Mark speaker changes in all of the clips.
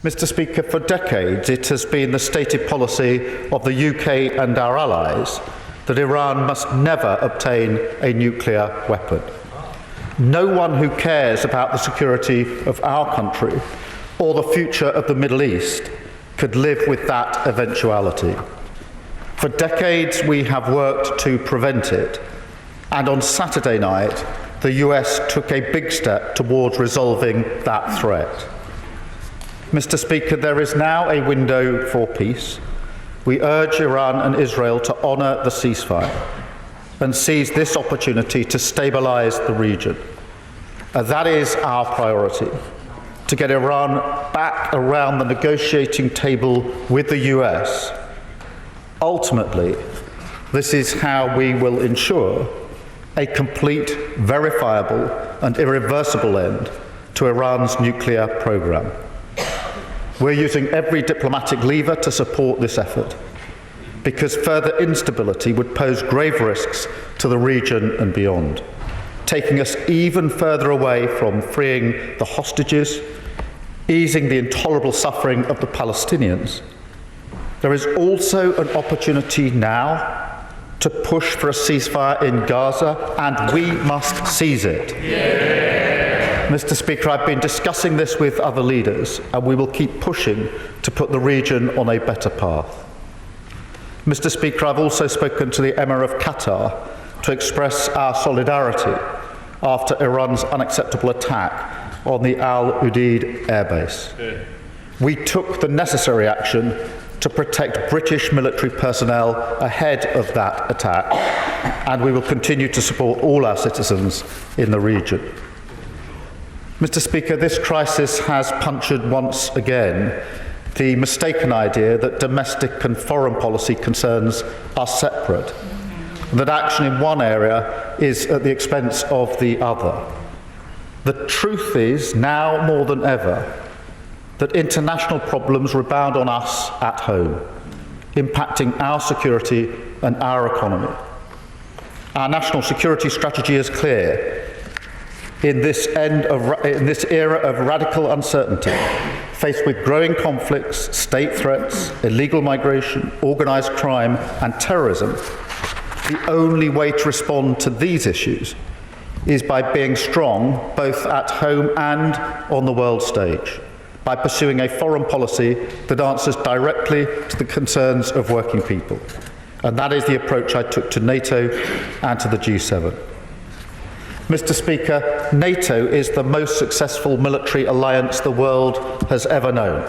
Speaker 1: Mr. Speaker, for decades it has been the stated policy of the UK and our allies that Iran must never obtain a nuclear weapon. No one who cares about the security of our country or the future of the Middle East could live with that eventuality. For decades we have worked to prevent it, and on Saturday night the US took a big step towards resolving that threat. Mr. Speaker, there is now a window for peace. We urge Iran and Israel to honour the ceasefire and seize this opportunity to stabilise the region. That is our priority, to get Iran back around the negotiating table with the US. Ultimately, this is how we will ensure a complete, verifiable and irreversible end to Iran's nuclear programme. We're using every diplomatic lever to support this effort, because further instability would pose grave risks to the region and beyond, taking us even further away from freeing the hostages, easing the intolerable suffering of the Palestinians. There is also an opportunity now to push for a ceasefire in Gaza, and we must seize it. Yeah. Mr. Speaker, I've been discussing this with other leaders, and we will keep pushing to put the region on a better path. Mr. Speaker, I've also spoken to the Emir of Qatar to express our solidarity after Iran's unacceptable attack on the Al Udeid airbase. Yeah. We took the necessary action to protect British military personnel ahead of that attack, and we will continue to support all our citizens in the region. Mr. Speaker, this crisis has punctured once again the mistaken idea that domestic and foreign policy concerns are separate, and that action in one area is at the expense of the other. The truth is, now more than ever, that international problems rebound on us at home, impacting our security and our economy. Our national security strategy is clear. In this era of radical uncertainty, faced with growing conflicts, state threats, illegal migration, organised crime and terrorism, the only way to respond to these issues is by being strong both at home and on the world stage, by pursuing a foreign policy that answers directly to the concerns of working people. And that is the approach I took to NATO and to the G7. Mr. Speaker, NATO is the most successful military alliance the world has ever known.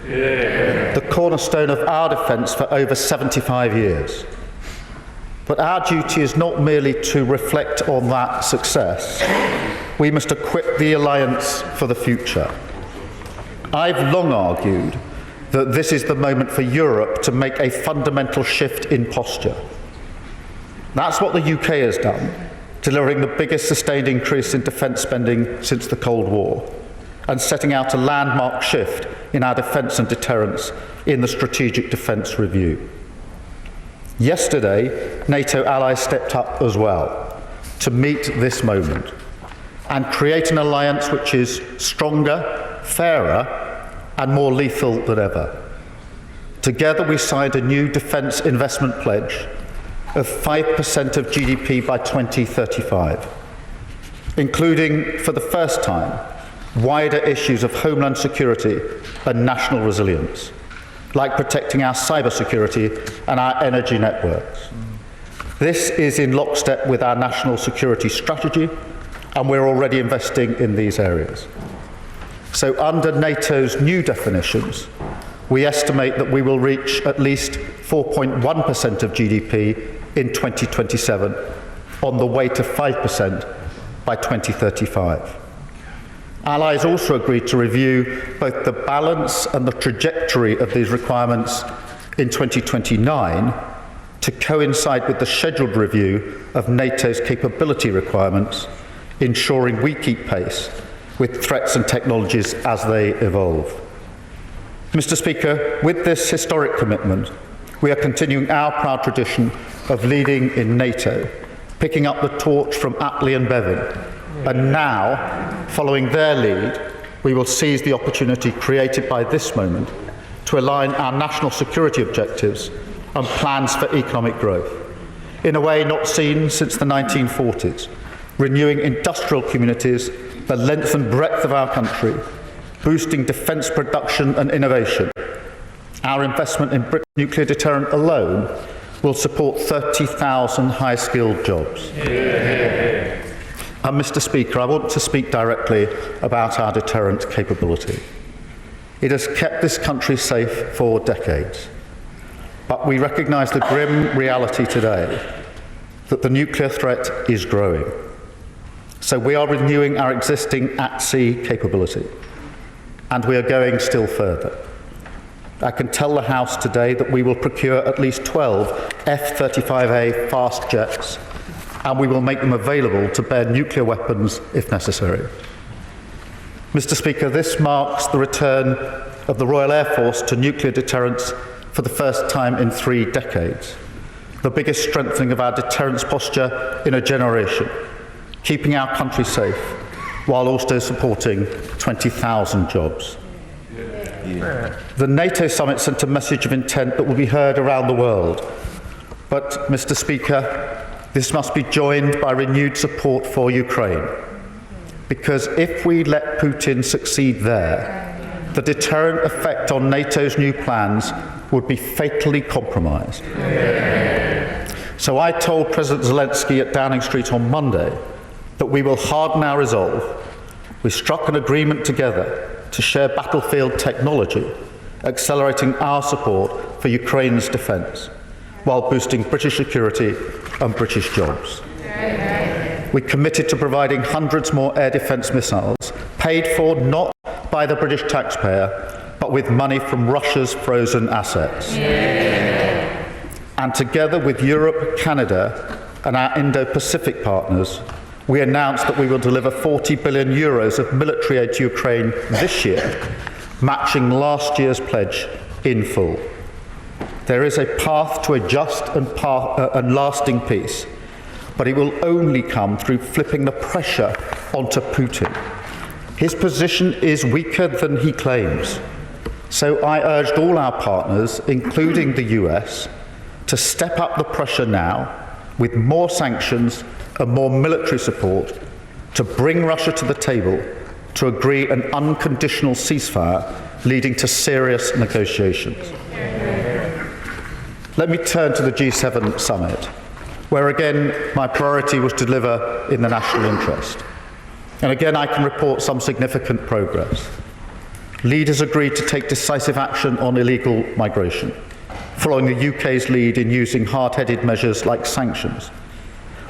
Speaker 1: Yeah. The cornerstone of our defence for over 75 years. But our duty is not merely to reflect on that success. We must equip the alliance for the future. I've long argued that this is the moment for Europe to make a fundamental shift in posture. That's what the UK has done, delivering the biggest sustained increase in defence spending since the Cold War, and setting out a landmark shift in our defence and deterrence in the Strategic Defence Review. Yesterday, NATO allies stepped up as well to meet this moment and create an alliance which is stronger, fairer, and more lethal than ever. Together we signed a new defence investment pledge of 5% of GDP by 2035, including, for the first time, wider issues of homeland security and national resilience, like protecting our cybersecurity and our energy networks. This is in lockstep with our national security strategy, and we're already investing in these areas. So under NATO's new definitions, we estimate that we will reach at least 4.1% of GDP in 2027, on the way to 5% by 2035. Allies also agreed to review both the balance and the trajectory of these requirements in 2029 to coincide with the scheduled review of NATO's capability requirements, ensuring we keep pace with threats and technologies as they evolve. Mr. Speaker, with this historic commitment, we are continuing our proud tradition of leading in NATO, picking up the torch from Attlee and Bevin, and now, following their lead, we will seize the opportunity created by this moment to align our national security objectives and plans for economic growth in a way not seen since the 1940s, renewing industrial communities the length and breadth of our country, boosting defence production and innovation. Our investment in Britain's nuclear deterrent alone will support 30,000 high-skilled jobs. And Mr. Speaker, I want to speak directly about our deterrent capability. It has kept this country safe for decades. But we recognise the grim reality today that the nuclear threat is growing. So we are renewing our existing at-sea capability, and we are going still further. I can tell the House today that we will procure at least 12 F-35A fast jets, and we will make them available to bear nuclear weapons if necessary. Mr. Speaker, this marks the return of the Royal Air Force to nuclear deterrence for the first time in 3 decades, the biggest strengthening of our deterrence posture in a generation, keeping our country safe while also supporting 20,000 jobs. The NATO summit sent a message of intent that will be heard around the world. But, Mr. Speaker, this must be joined by renewed support for Ukraine. Because if we let Putin succeed there, the deterrent effect on NATO's new plans would be fatally compromised. So I told President Zelensky at Downing Street on Monday that we will harden our resolve. We struck an agreement together to share battlefield technology, accelerating our support for Ukraine's defence, while boosting British security and British jobs. We committed to providing hundreds more air defence missiles, paid for not by the British taxpayer, but with money from Russia's frozen assets. And together with Europe, Canada, and our Indo-Pacific partners, we announced that we will deliver €40 billion of military aid to Ukraine this year, matching last year's pledge in full. There is a path to a just and lasting peace, but it will only come through flipping the pressure onto Putin. His position is weaker than he claims. So I urged all our partners, including the US, to step up the pressure now with more sanctions and more military support to bring Russia to the table to agree an unconditional ceasefire leading to serious negotiations. Let me turn to the G7 summit, where again my priority was to deliver in the national interest. And again I can report some significant progress. Leaders agreed to take decisive action on illegal migration, following the UK's lead in using hard-headed measures like sanctions.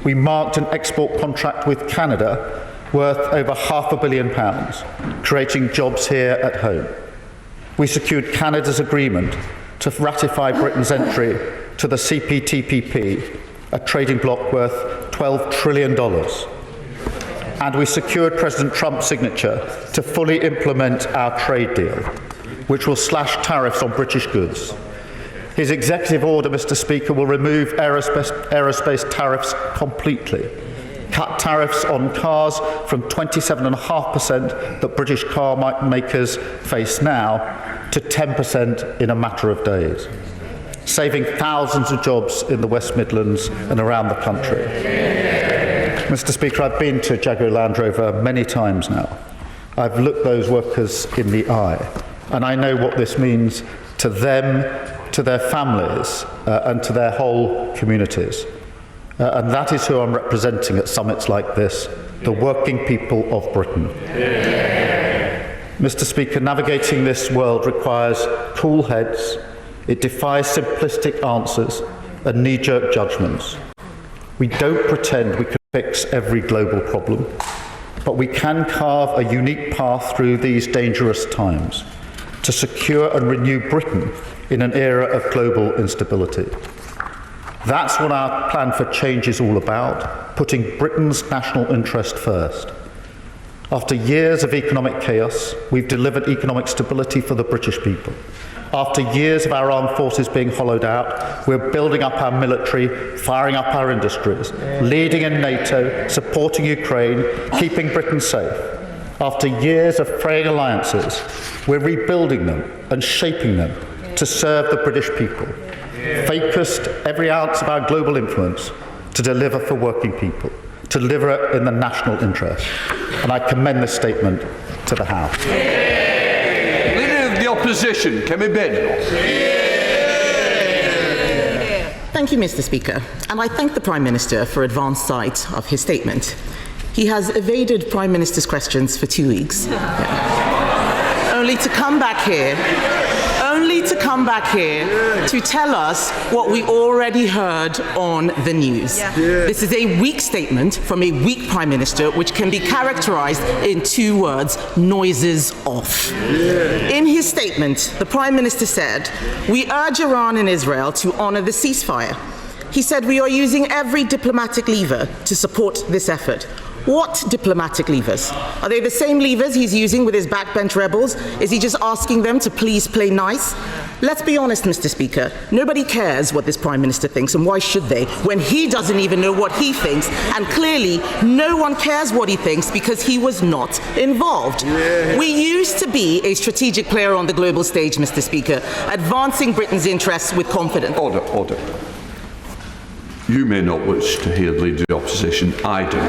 Speaker 1: We marked an export contract with Canada worth over £500 million, creating jobs here at home. We secured Canada's agreement to ratify Britain's entry to the CPTPP, a trading bloc worth $12 trillion. And we secured President Trump's signature to fully implement our trade deal, which will slash tariffs on British goods. His executive order, Mr. Speaker, will remove aerospace tariffs completely, cut tariffs on cars from 27.5% that British car makers face now to 10% in a matter of days, saving thousands of jobs in the West Midlands and around the country. Mr. Speaker, I've been to Jaguar Land Rover many times now. I've looked those workers in the eye, and I know what this means to them, to their families, and to their whole communities. And that is who I'm representing at summits like this, the working people of Britain. Mr. Speaker, navigating this world requires cool heads. It defies simplistic answers and knee-jerk judgments. We don't pretend we can fix every global problem, but we can carve a unique path through these dangerous times to secure and renew Britain in an era of global instability. That's what our plan for change is all about, putting Britain's national interest first. After years of economic chaos, we've delivered economic stability for the British people. After years of our armed forces being hollowed out, we're building up our military, firing up our industries, leading in NATO, supporting Ukraine, keeping Britain safe. After years of fraying alliances, we're rebuilding them and shaping them to serve the British people, focused every ounce of our global influence to deliver for working people, to deliver in the national interest. And I commend this statement to the House.
Speaker 2: Leader of the Opposition, Kemi Badenoch.
Speaker 3: Thank you, Mr. Speaker, and I thank the Prime Minister for advance sight of his statement. He has evaded Prime Minister's questions for 2 weeks, only to come back here to tell us what we already heard on the news. This is a weak statement from a weak Prime Minister, which can be characterised in 2 words: noises off. In his statement, the Prime Minister said, "We urge Iran and Israel to honour the ceasefire." He said, "We are using every diplomatic lever to support this effort." What diplomatic levers? Are they the same levers he's using with his backbench rebels? Is he just asking them to please play nice? Let's be honest, Mr. Speaker. Nobody cares what this Prime Minister thinks, and why should they, when he doesn't even know what he thinks, and clearly no one cares what he thinks because he was not involved. We used to be a strategic player on the global stage, Mr. Speaker, advancing Britain's interests with confidence.
Speaker 2: Order. You may not wish to hear the Leader of the Opposition. I do.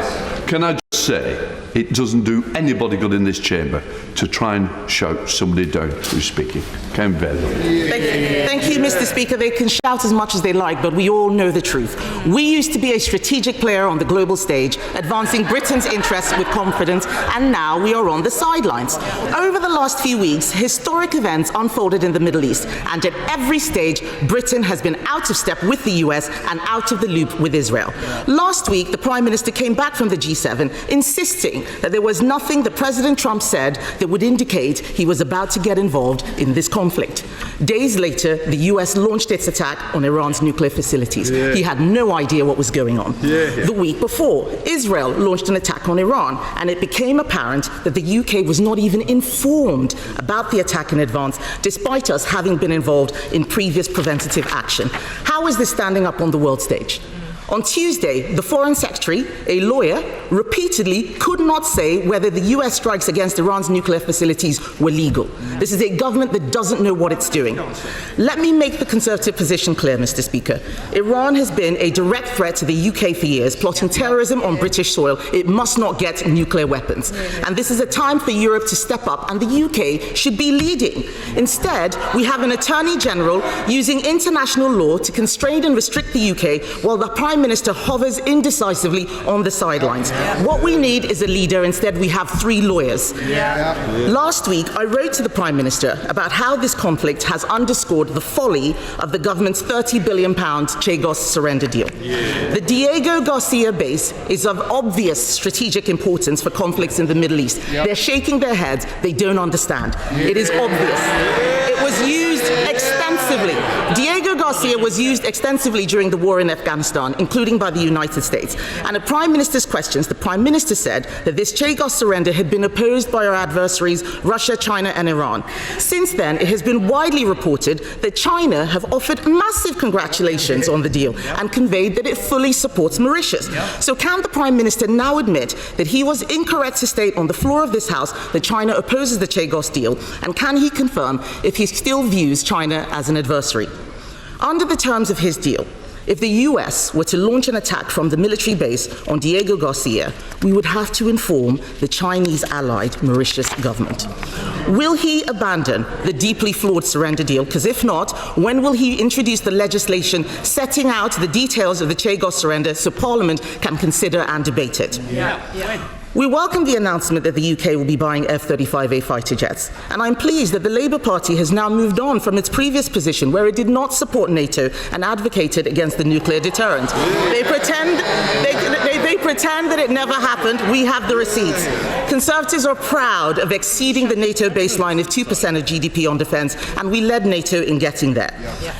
Speaker 2: Can I just say, it doesn't do anybody good in this chamber to try and shout somebody down who's speaking. Kemi Badenoch.
Speaker 3: Thank you, Mr. Speaker. They can shout as much as they like, but we all know the truth. We used to be a strategic player on the global stage, advancing Britain's interests with confidence, and now we are on the sidelines. Over the last few weeks, historic events unfolded in the Middle East, and at every stage, Britain has been out of step with the US and out of the loop with Israel. Last week, the Prime Minister came back from the G7, insisting that there was nothing that President Trump said that would indicate he was about to get involved in this conflict. Days later, the US launched its attack on Iran's nuclear facilities. He had no idea what was going on. The week before, Israel launched an attack on Iran, and it became apparent that the UK was not even informed about the attack in advance, despite us having been involved in previous preventative action. How is this standing up on the world stage? On Tuesday, the Foreign Secretary, a lawyer, repeatedly could not say whether the US strikes against Iran's nuclear facilities were legal. This is a government that doesn't know what it's doing. Let me make the Conservative position clear, Mr. Speaker. Iran has been a direct threat to the UK for years, plotting terrorism on British soil. It must not get nuclear weapons. And this is a time for Europe to step up, and the UK should be leading. Instead, we have an Attorney General using international law to constrain and restrict the UK, while the Prime Minister hovers indecisively on the sidelines. What we need is a leader. Instead, we have 3 lawyers. Last week, I wrote to the Prime Minister about how this conflict has underscored the folly of the government's £30 billion Chagos surrender deal. The Diego Garcia base is of obvious strategic importance for conflicts in the Middle East. They're shaking their heads. They don't understand. It is obvious. It was used extensively. Diego Garcia was used extensively during the war in Afghanistan, including by the United States. And at Prime Minister's questions, the Prime Minister said that this Chagos surrender had been opposed by our adversaries, Russia, China, and Iran. Since then, it has been widely reported that China have offered massive congratulations on the deal and conveyed that it fully supports Mauritius. So can the Prime Minister now admit that he was incorrect to state on the floor of this House that China opposes the Chagos deal? And can he confirm if he still views China as an adversary? Under the terms of his deal, if the US were to launch an attack from the military base on Diego Garcia, we would have to inform the Chinese allied Mauritius government. Will he abandon the deeply flawed surrender deal? Because if not, when will he introduce the legislation setting out the details of the Chagos surrender so Parliament can consider and debate it? We welcome the announcement that the UK will be buying F-35A fighter jets, and I'm pleased that the Labour Party has now moved on from its previous position where it did not support NATO and advocated against the nuclear deterrent. They pretend that it never happened. We have the receipts. Conservatives are proud of exceeding the NATO baseline of 2% of GDP on defence, and we led NATO in getting there.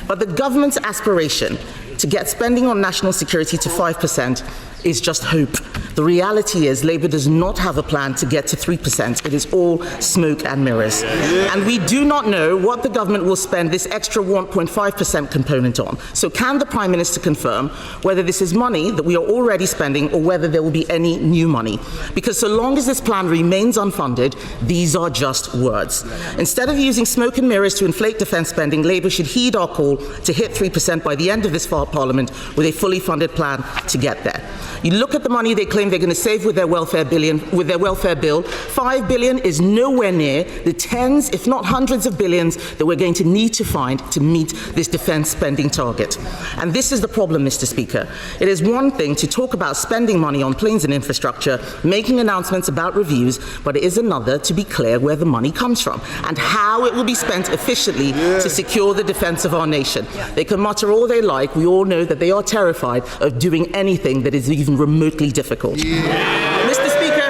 Speaker 3: But the government's aspiration to get spending on national security to 5% is just hope. The reality is Labour does not have a plan to get to 3%. It is all smoke and mirrors. And we do not know what the government will spend this extra 1.5% component on. So can the Prime Minister confirm whether this is money that we are already spending or whether there will be any new money? Because so long as this plan remains unfunded, these are just words. Instead of using smoke and mirrors to inflate defence spending, Labour should heed our call to hit 3% by the end of this Parliament with a fully funded plan to get there. You look at the money they claim they're going to save with their welfare bill. 5 billion is nowhere near the tens, if not hundreds of billions that we're going to need to find to meet this defence spending target. And this is the problem, Mr. Speaker. It is one thing to talk about spending money on planes and infrastructure, making announcements about reviews, but it is another to be clear where the money comes from and how it will be spent efficiently to secure the defence of our nation. They can mutter all they like. We all know that they are terrified of doing anything that is even remotely difficult. Mr. Speaker,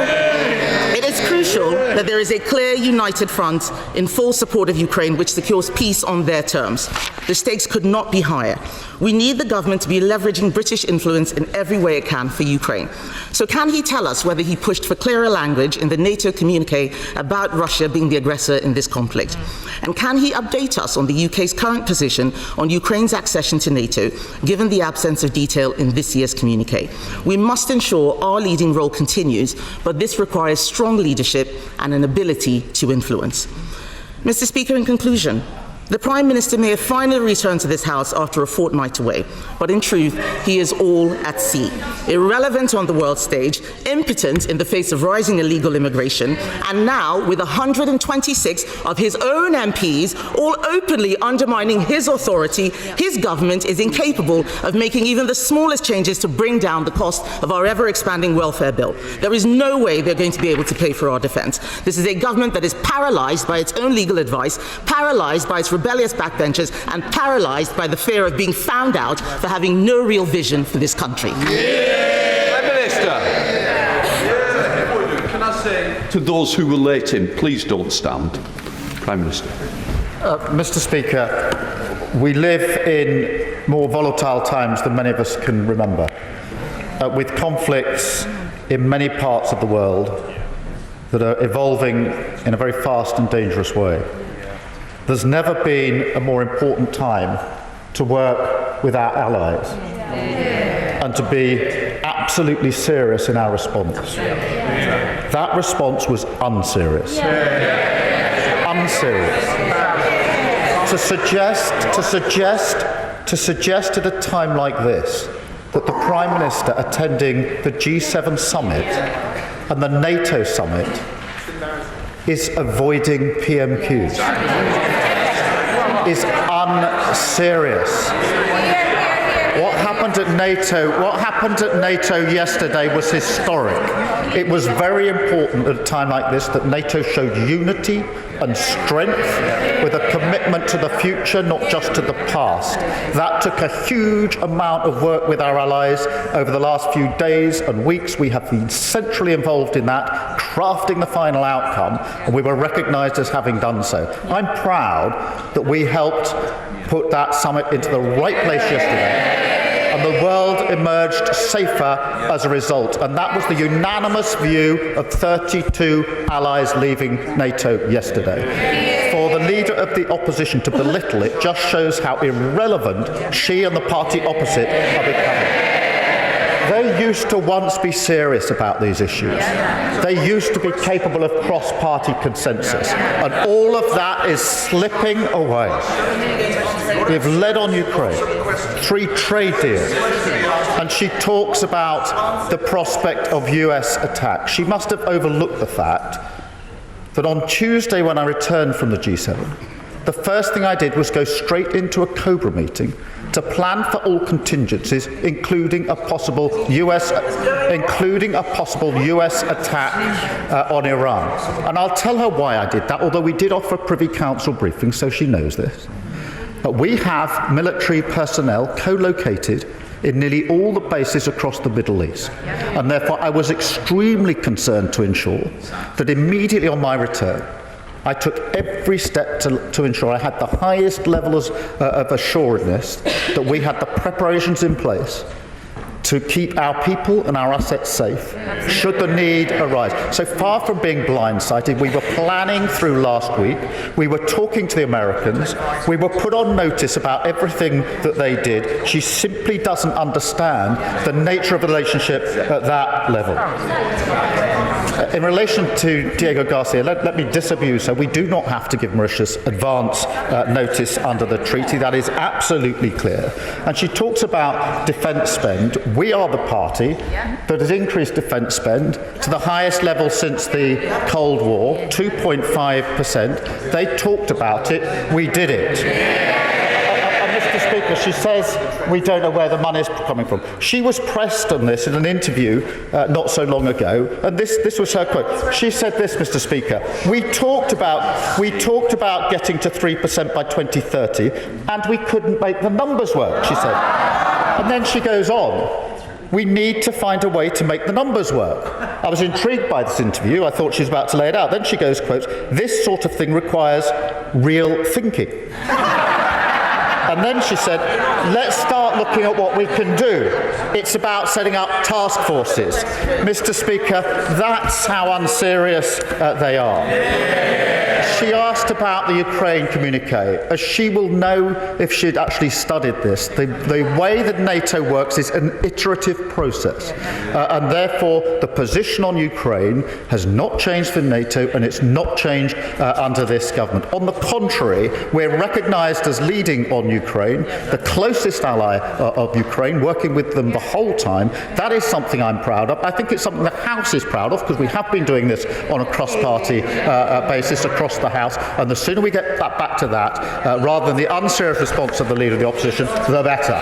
Speaker 3: it is crucial that there is a clear, united front in full support of Ukraine which secures peace on their terms. The stakes could not be higher. We need the government to be leveraging British influence in every way it can for Ukraine. So can he tell us whether he pushed for clearer language in the NATO communique about Russia being the aggressor in this conflict? And can he update us on the UK's current position on Ukraine's accession to NATO, given the absence of detail in this year's communique? We must ensure our leading role continues, but this requires strong leadership and an ability to influence. Mr. Speaker, in conclusion, the Prime Minister may have finally returned to this House after a fortnight away, but in truth, he is all at sea. Irrelevant on the world stage, impotent in the face of rising illegal immigration, and now with 126 of his own MPs all openly undermining his authority, his government is incapable of making even the smallest changes to bring down the cost of our ever-expanding welfare bill. There is no way they're going to be able to pay for our defence. This is a government that is paralysed by its own legal advice, paralysed by its rebellious backbenchers, and paralysed by the fear of being found out for having no real vision for this country.
Speaker 2: Prime Minister, can I say to those who were late in, please don't stand. Prime Minister.
Speaker 1: Mr. Speaker, we live in more volatile times than many of us can remember, with conflicts in many parts of the world that are evolving in a very fast and dangerous way. There's never been a more important time to work with our allies and to be absolutely serious in our response. That response was unserious. Unserious. To suggest at a time like this that the Prime Minister attending the G7 summit and the NATO summit is avoiding PMQs is unserious. What happened at NATO yesterday was historic. It was very important at a time like this that NATO showed unity and strength with a commitment to the future, not just to the past. That took a huge amount of work with our allies over the last few days and weeks. We have been centrally involved in that, crafting the final outcome, and we were recognised as having done so. I'm proud that we helped put that summit into the right place yesterday, and the world emerged safer as a result. And that was the unanimous view of 32 allies leaving NATO yesterday. For the leader of the opposition to belittle it just shows how irrelevant she and the party opposite are becoming. They used to once be serious about these issues. They used to be capable of cross-party consensus. And all of that is slipping away. We've led on Ukraine, 3 trade deals, and she talks about the prospect of US attack. She must have overlooked the fact that on Tuesday when I returned from the G7, the first thing I did was go straight into a COBRA meeting to plan for all contingencies, including a possible US attack on Iran. And I'll tell her why I did that, although we did offer a Privy Council briefing, so she knows this. But we have military personnel co-located in nearly all the bases across the Middle East. And therefore I was extremely concerned to ensure that immediately on my return, I took every step to ensure I had the highest levels of assuredness that we had the preparations in place to keep our people and our assets safe, should the need arise. So far from being blindsided, we were planning through last week, we were talking to the Americans, we were put on notice about everything that they did. She simply doesn't understand the nature of the relationship at that level. In relation to Diego Garcia, let me disabuse her. We do not have to give Mauritius advance notice under the treaty. That is absolutely clear. And she talks about defence spend. We are the party that has increased defence spend to the highest level since the Cold War, 2.5%. They talked about it. We did it. Mr. Speaker, she says we don't know where the money is coming from. She was pressed on this in an interview not so long ago, and this was her quote. She said this, Mr. Speaker, we talked about getting to 3% by 2030, and we couldn't make the numbers work, she said. And then she goes on. We need to find a way to make the numbers work. I was intrigued by this interview. I thought she was about to lay it out. Then she goes, quote, this sort of thing requires real thinking. And then she said, let's start looking at what we can do. It's about setting up task forces. Mr. Speaker, that's how unserious they are. She asked about the Ukraine communique. As she will know if she'd actually studied this, the way that NATO works is an iterative process. And therefore, the position on Ukraine has not changed for NATO, and it's not changed under this government. On the contrary, we're recognised as leading on Ukraine, the closest ally of Ukraine, working with them the whole time. That is something I'm proud of. I think it's something the House is proud of, because we have been doing this on a cross-party basis across the House, and the sooner we get back to that, rather than the unserious response of the Leader of the Opposition, the better.